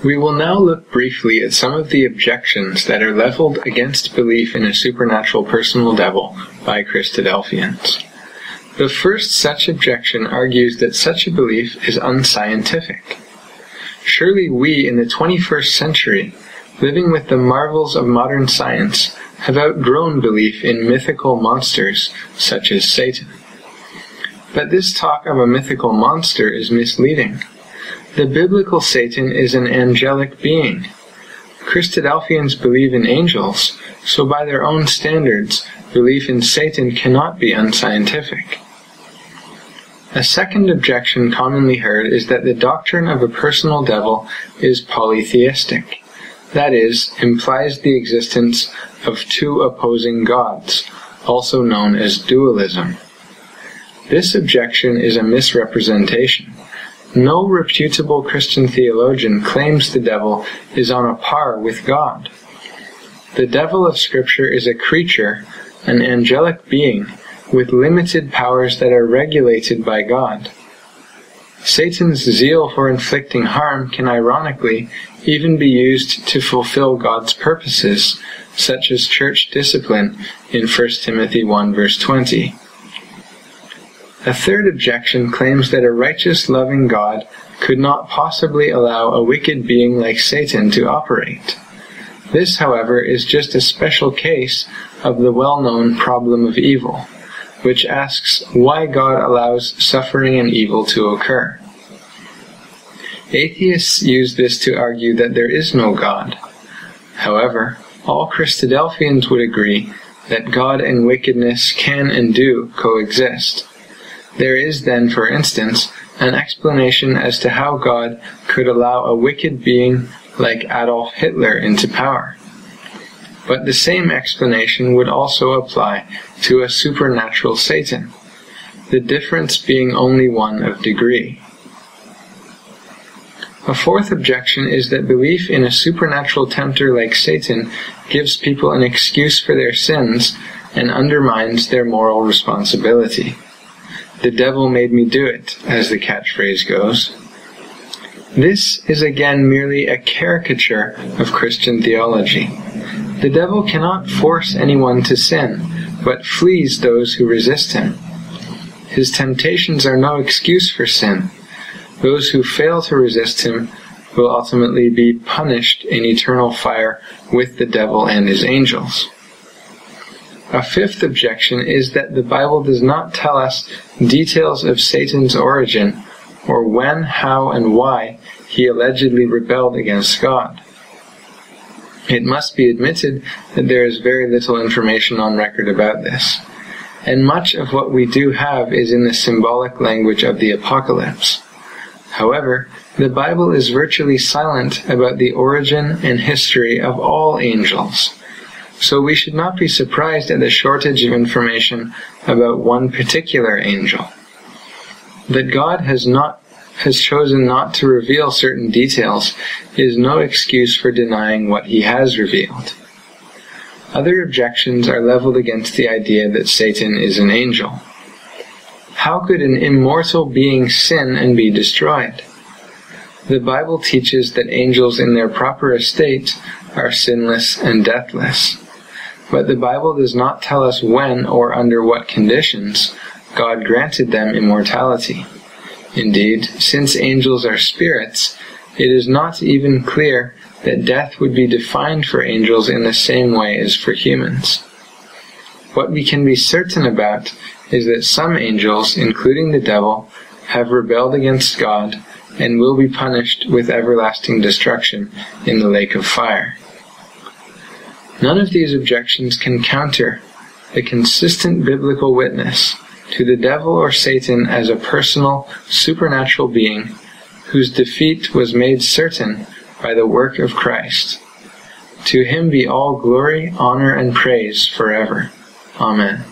We will now look briefly at some of the objections that are leveled against belief in a supernatural personal devil by Christadelphians. The first such objection argues that such a belief is unscientific. Surely we in the 21st century, living with the marvels of modern science, have outgrown belief in mythical monsters such as Satan. But this talk of a mythical monster is misleading. The biblical Satan is an angelic being. Christadelphians believe in angels, so by their own standards, belief in Satan cannot be unscientific. A second objection commonly heard is that the doctrine of a personal devil is polytheistic. That is, implies the existence of two opposing gods, also known as dualism. This objection is a misrepresentation. No reputable Christian theologian claims the devil is on a par with God. The devil of Scripture is a creature, an angelic being, with limited powers that are regulated by God. Satan's zeal for inflicting harm can ironically even be used to fulfill God's purposes, such as church discipline in 1 Timothy 1 verse 20. A third objection claims that a righteous, loving God could not possibly allow a wicked being like Satan to operate. This, however, is just a special case of the well-known problem of evil, which asks why God allows suffering and evil to occur. Atheists use this to argue that there is no God. However, all Christadelphians would agree that God and wickedness can and do coexist. There is then, for instance, an explanation as to how God could allow a wicked being like Adolf Hitler into power. But the same explanation would also apply to a supernatural Satan, the difference being only one of degree. A fourth objection is that belief in a supernatural tempter like Satan gives people an excuse for their sins and undermines their moral responsibility. The devil made me do it, as the catchphrase goes. This is again merely a caricature of Christian theology. The devil cannot force anyone to sin, but flees those who resist him. His temptations are no excuse for sin. Those who fail to resist him will ultimately be punished in eternal fire with the devil and his angels. A fifth objection is that the Bible does not tell us details of Satan's origin, or when, how, and why he allegedly rebelled against God. It must be admitted that there is very little information on record about this, and much of what we do have is in the symbolic language of the Apocalypse. However, the Bible is virtually silent about the origin and history of all angels, so we should not be surprised at the shortage of information about one particular angel. That God has chosen not to reveal certain details is no excuse for denying what he has revealed. Other objections are leveled against the idea that Satan is an angel. How could an immortal being sin and be destroyed? The Bible teaches that angels in their proper estate are sinless and deathless. But the Bible does not tell us when or under what conditions God granted them immortality. Indeed, since angels are spirits, it is not even clear that death would be defined for angels in the same way as for humans. What we can be certain about is that some angels, including the devil, have rebelled against God and will be punished with everlasting destruction in the lake of fire. None of these objections can counter the consistent biblical witness to the devil or Satan as a personal, supernatural being whose defeat was made certain by the work of Christ. To him be all glory, honor, and praise forever. Amen.